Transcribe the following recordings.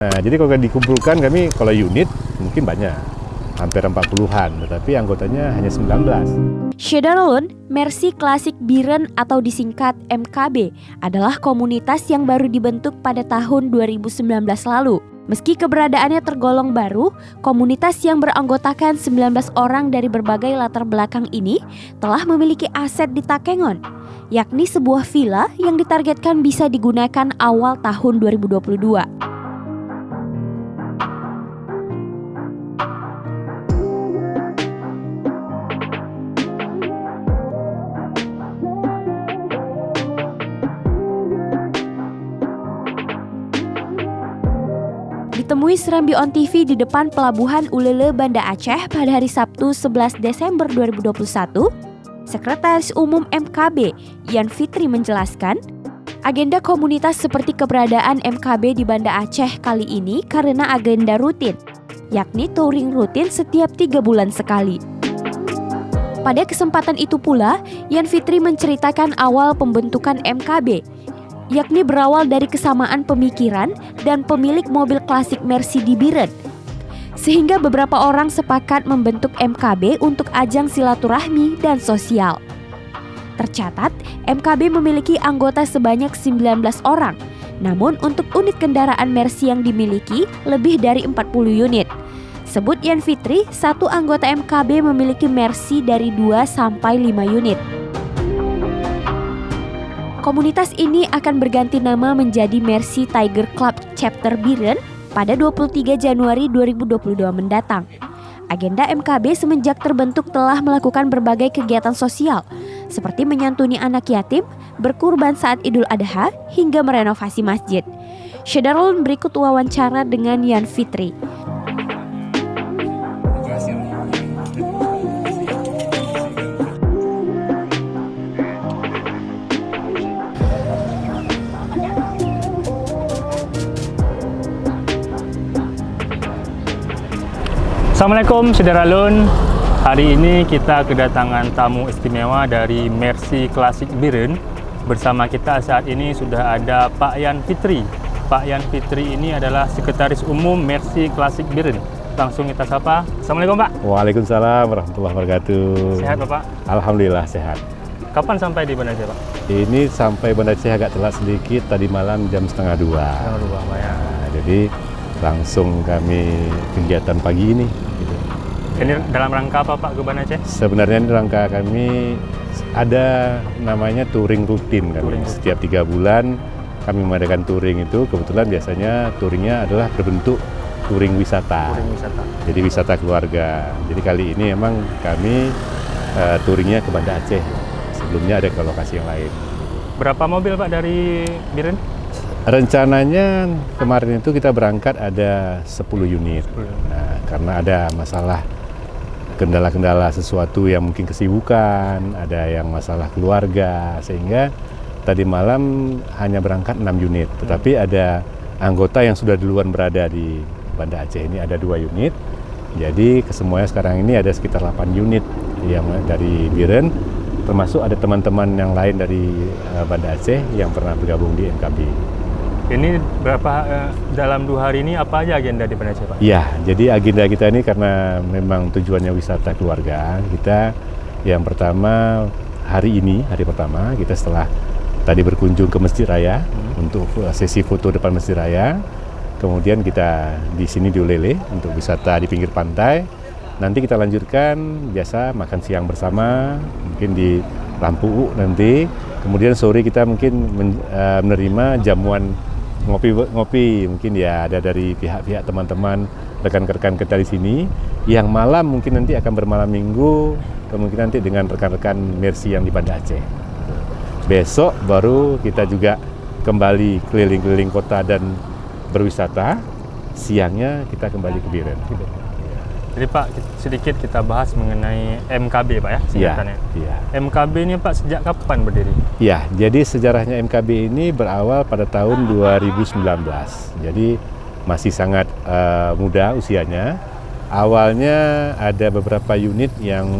Nah, jadi kalau dikumpulkan kami kalau unit mungkin banyak, hampir 40-an, tetapi anggotanya hanya 19. Syederalun, Mercy Klasik Biren atau disingkat MKB, adalah komunitas yang baru dibentuk pada tahun 2019 lalu. Meski keberadaannya tergolong baru, komunitas yang beranggotakan 19 orang dari berbagai latar belakang ini telah memiliki aset di Takengon, yakni sebuah villa yang ditargetkan bisa digunakan awal tahun 2022. Ditemui Serambi On TV di depan Pelabuhan Ulele, Banda Aceh pada hari Sabtu 11 Desember 2021, Sekretaris Umum MKB, Yan Fitri menjelaskan, agenda komunitas seperti keberadaan MKB di Banda Aceh kali ini karena agenda rutin, yakni touring rutin setiap 3 bulan sekali. Pada kesempatan itu pula, Yan Fitri menceritakan awal pembentukan MKB, yakni berawal dari kesamaan pemikiran dan pemilik mobil klasik Mercy di Biren. Sehingga beberapa orang sepakat membentuk MKB untuk ajang silaturahmi dan sosial. Tercatat, MKB memiliki anggota sebanyak 19 orang. Namun untuk unit kendaraan Mercy yang dimiliki lebih dari 40 unit. Sebut Yan Fitri, satu anggota MKB memiliki Mercy dari 2 sampai 5 unit. Komunitas ini akan berganti nama menjadi Mercy Tiger Club Chapter Biren pada 23 Januari 2022 mendatang. Agenda MKB semenjak terbentuk telah melakukan berbagai kegiatan sosial, seperti menyantuni anak yatim, berkurban saat Idul Adha, hingga merenovasi masjid. Syederalun berikut wawancara dengan Yan Fitri. Assalamualaikum Syederalun. Hari ini kita kedatangan tamu istimewa dari Mercy Klasik Biren. Bersama kita saat ini sudah ada Pak Yan Fitri. Pak Yan Fitri ini adalah Sekretaris Umum Mercy Klasik Biren. Langsung kita sapa. Assalamualaikum Pak. Waalaikumsalam warahmatullahi wabarakatuh. Sehat Bapak? Alhamdulillah sehat. Kapan sampai di Banda Aceh Pak? Ini sampai Banda Aceh agak telat sedikit, tadi malam jam 1:30. Nah, jadi langsung kami kegiatan pagi ini. Gitu. Ini dalam rangka apa Pak ke Banda Aceh? Sebenarnya ini rangka kami ada namanya touring rutin kami. Touring rutin. Setiap 3 bulan kami mengadakan touring itu. Kebetulan biasanya touringnya adalah berbentuk touring wisata. Touring wisata. Jadi wisata keluarga. Jadi kali ini memang kami touringnya ke Banda Aceh. Sebelumnya ada ke lokasi yang lain. Berapa mobil Pak dari Biren? Rencananya kemarin itu kita berangkat ada 10 unit. Nah, karena ada masalah kendala-kendala sesuatu yang mungkin kesibukan, ada yang masalah keluarga, sehingga tadi malam hanya berangkat 6 unit. Tetapi ada anggota yang sudah duluan berada di Banda Aceh ini ada 2 unit. Jadi kesemuanya sekarang ini ada sekitar 8 unit yang dari Biren, termasuk ada teman-teman yang lain dari Banda Aceh yang pernah bergabung di MKB. Ini berapa dalam 2 hari ini apa aja agenda di Banda Aceh Pak? Ya, jadi agenda kita ini karena memang tujuannya wisata keluarga. Kita yang pertama hari ini, hari pertama kita setelah tadi berkunjung ke Masjid Raya untuk sesi foto depan Masjid Raya. Kemudian kita di sini di Ulele untuk wisata di pinggir pantai. Nanti kita lanjutkan biasa makan siang bersama, mungkin di Lampu nanti. Kemudian sore kita mungkin menerima jamuan ngopi mungkin ya ada dari pihak-pihak teman-teman rekan-rekan kita di sini. Yang malam mungkin nanti akan bermalam minggu, kemungkinan nanti dengan rekan-rekan Mercy yang di Banda Aceh. Besok baru kita juga kembali keliling-keliling kota dan berwisata. Siangnya kita kembali ke Biren. Jadi Pak, sedikit kita bahas mengenai MKB Pak ya, singkatannya. Iya. MKB ini Pak sejak kapan berdiri? Ya, jadi sejarahnya MKB ini berawal pada tahun 2019. Jadi masih sangat muda usianya. Awalnya ada beberapa unit yang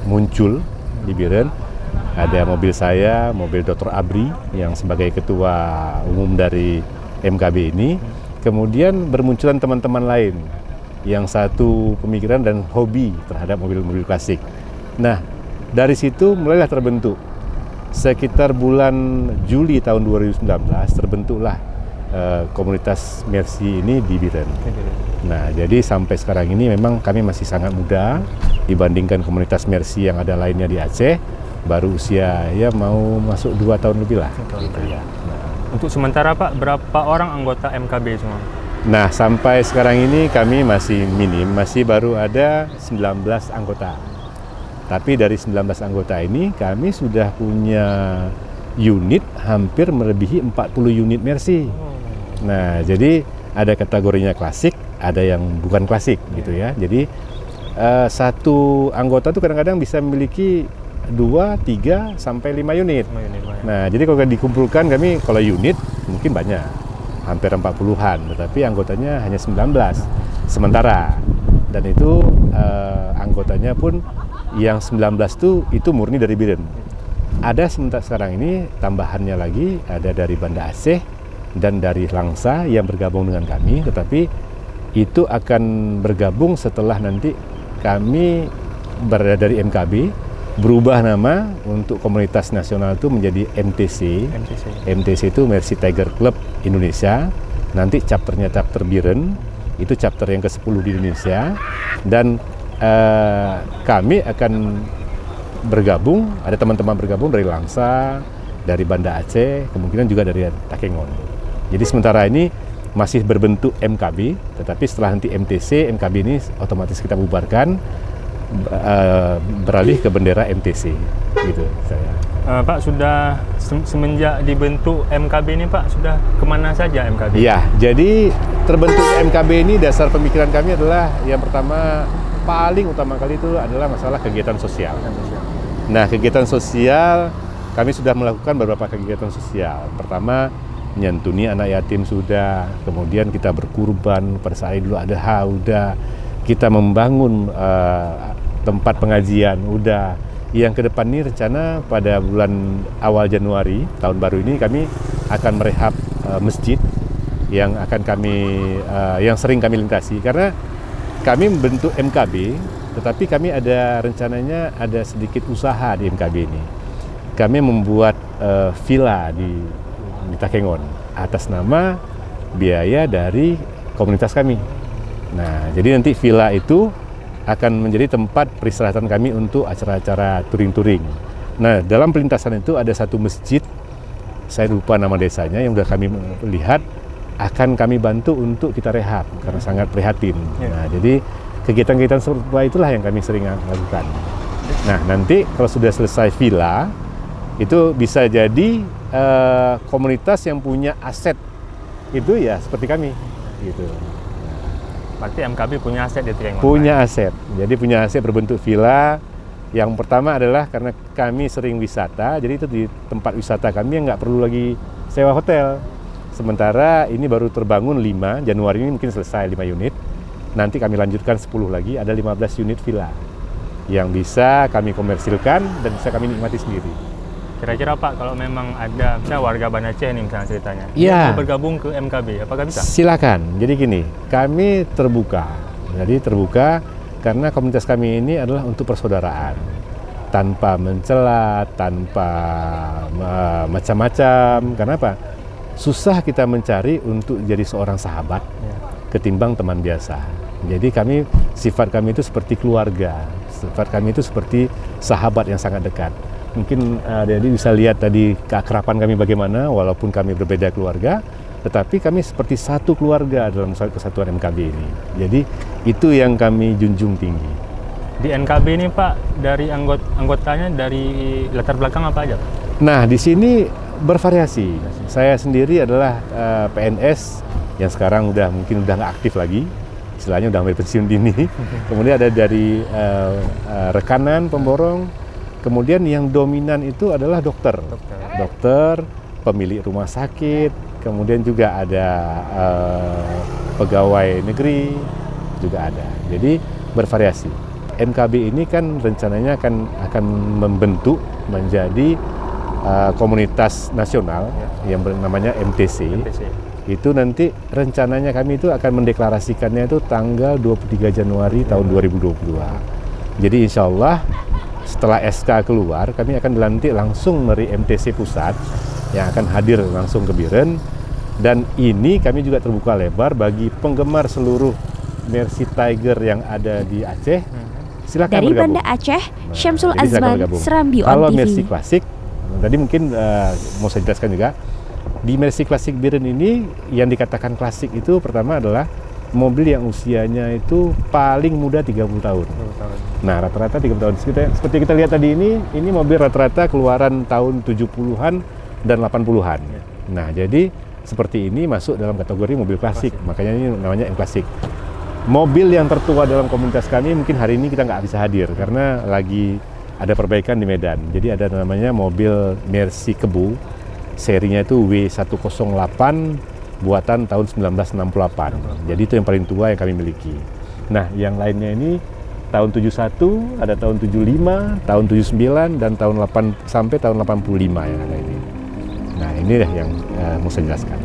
muncul di Biren. Ada mobil saya, mobil Dr. Abri yang sebagai ketua umum dari MKB ini. kemudian bermunculan teman-teman lain yang satu pemikiran dan hobi terhadap mobil-mobil klasik. Nah, dari situ mulailah terbentuk. Sekitar bulan Juli tahun 2019 terbentuklah komunitas Mercy ini di Biren. Nah, jadi sampai sekarang ini memang kami masih sangat muda dibandingkan komunitas Mercy yang ada lainnya di Aceh. Baru usia ya mau masuk 2 tahun lebih lah. Gitu ya. Untuk sementara Pak, berapa orang anggota MKB semua? Nah, sampai sekarang ini kami masih minim, masih baru ada 19 anggota. Tapi dari 19 anggota ini kami sudah punya unit hampir melebihi 40 unit Mercy. Nah, jadi ada kategorinya klasik, ada yang bukan klasik gitu ya. Jadi satu anggota tuh kadang-kadang bisa memiliki 2, 3, sampai 5 unit. Nah, jadi kalau dikumpulkan kami kalau unit mungkin banyak, hampir 40-an, tetapi anggotanya hanya 19 sementara. Dan itu anggotanya pun yang 19 itu murni dari Biren. Ada sekarang ini tambahannya lagi, ada dari Banda Aceh dan dari Langsa yang bergabung dengan kami, tetapi itu akan bergabung setelah nanti kami berada dari MKB, berubah nama untuk komunitas nasional itu menjadi MTC. MTC itu Mercy Tiger Club Indonesia. Nanti chapter Biren, itu chapter yang ke-10 di Indonesia. Dan kami akan bergabung, ada teman-teman bergabung dari Langsa, dari Banda Aceh, kemungkinan juga dari Takengon. Jadi sementara ini masih berbentuk MKB, tetapi setelah nanti MTC, MKB ini otomatis kita bubarkan, beralih ke bendera MTC, gitu saya. Pak, sudah semenjak dibentuk MKB ini Pak, sudah kemana saja MKB? Ya, jadi terbentuk MKB ini dasar pemikiran kami adalah yang pertama, paling utama kali itu adalah masalah kegiatan sosial. Nah, kegiatan sosial kami sudah melakukan beberapa kegiatan sosial. Pertama, nyantuni anak yatim sudah, kemudian kita berkurban pada saat Idul Adha udah, kita membangun tempat pengajian udah. Yang ke depan ini rencana pada bulan awal Januari tahun baru ini kami akan merehab masjid yang akan yang sering kami lintasi, karena kami membentuk MKB, tetapi kami ada rencananya ada sedikit usaha di MKB ini. Kami membuat villa di Takengon atas nama biaya dari komunitas kami. Nah, jadi nanti villa itu akan menjadi tempat peristirahatan kami untuk acara-acara touring-touring. Nah, dalam pelintasan itu ada satu masjid, saya lupa nama desanya, yang sudah kami lihat akan kami bantu untuk kita rehab karena sangat prihatin. Nah, jadi kegiatan-kegiatan serupa itulah yang kami sering lakukan. Nah, nanti kalau sudah selesai villa, itu bisa jadi komunitas yang punya aset itu ya seperti kami, gitu. Berarti MKB punya aset di Takengon? Punya aset, jadi punya aset berbentuk villa. Yang pertama adalah karena kami sering wisata, jadi itu di tempat wisata kami yang nggak perlu lagi sewa hotel. Sementara ini baru terbangun 5, Januari ini mungkin selesai 5 unit. Nanti kami lanjutkan 10 lagi, ada 15 unit villa yang bisa kami komersilkan dan bisa kami nikmati sendiri. Kira-kira Pak, kalau memang ada misalnya warga Banda Aceh nih misalnya ceritanya, ya, mau bergabung ke MKB, apakah bisa? Silakan. Jadi gini, kami terbuka. Jadi terbuka karena komunitas kami ini adalah untuk persaudaraan, tanpa mencela, tanpa macam-macam. Karena apa? Susah kita mencari untuk jadi seorang sahabat ketimbang teman biasa. Jadi sifat kami itu seperti keluarga, sifat kami itu seperti sahabat yang sangat dekat. Mungkin jadi bisa lihat tadi keakraban kami bagaimana, walaupun kami berbeda keluarga, tetapi kami seperti satu keluarga dalam kesatuan MKB ini. Jadi itu yang kami junjung tinggi. Di MKB ini Pak, dari anggotanya dari latar belakang apa aja? Nah, di sini bervariasi. Saya sendiri adalah PNS yang sekarang mungkin udah nggak aktif lagi, istilahnya udah ambil pensiun dini. Kemudian ada dari rekanan pemborong. Kemudian yang dominan itu adalah dokter, pemilik rumah sakit, kemudian juga ada pegawai negeri juga ada. Jadi bervariasi. MKB ini kan rencananya akan membentuk menjadi komunitas nasional yang namanya MTC. itu nanti rencananya kami itu akan mendeklarasikannya itu tanggal 23 Januari tahun 2022. Jadi insya Allah setelah SK keluar, kami akan dilantik langsung dari MTC Pusat yang akan hadir langsung ke Biren. Dan ini kami juga terbuka lebar bagi penggemar seluruh Mercy Tiger yang ada di Aceh. Silakan Dari bergabung. Banda Aceh, Syamsul Jadi silakan Azman, bergabung. Serambi On Kalau TV. Mercy Classic, tadi mungkin mau saya jelaskan juga, di Mercy Classic Biren ini yang dikatakan klasik itu pertama adalah mobil yang usianya itu paling muda 30 tahun. Nah, rata-rata 30 tahun. Seperti kita lihat tadi ini mobil rata-rata keluaran tahun 70-an dan 80-an. Nah, jadi seperti ini masuk dalam kategori mobil klasik. Makanya ini namanya M-Klasik. Mobil yang tertua dalam komunitas kami mungkin hari ini kita nggak bisa hadir karena lagi ada perbaikan di Medan. Jadi ada namanya mobil Mercy Kebu, serinya itu W108 buatan tahun 1968. Jadi itu yang paling tua yang kami miliki. Nah, yang lainnya ini tahun 71, ada tahun 75, tahun 79 dan tahun 8 sampai tahun 85 yang ada ini. Nah, ini yang mau saya jelaskan.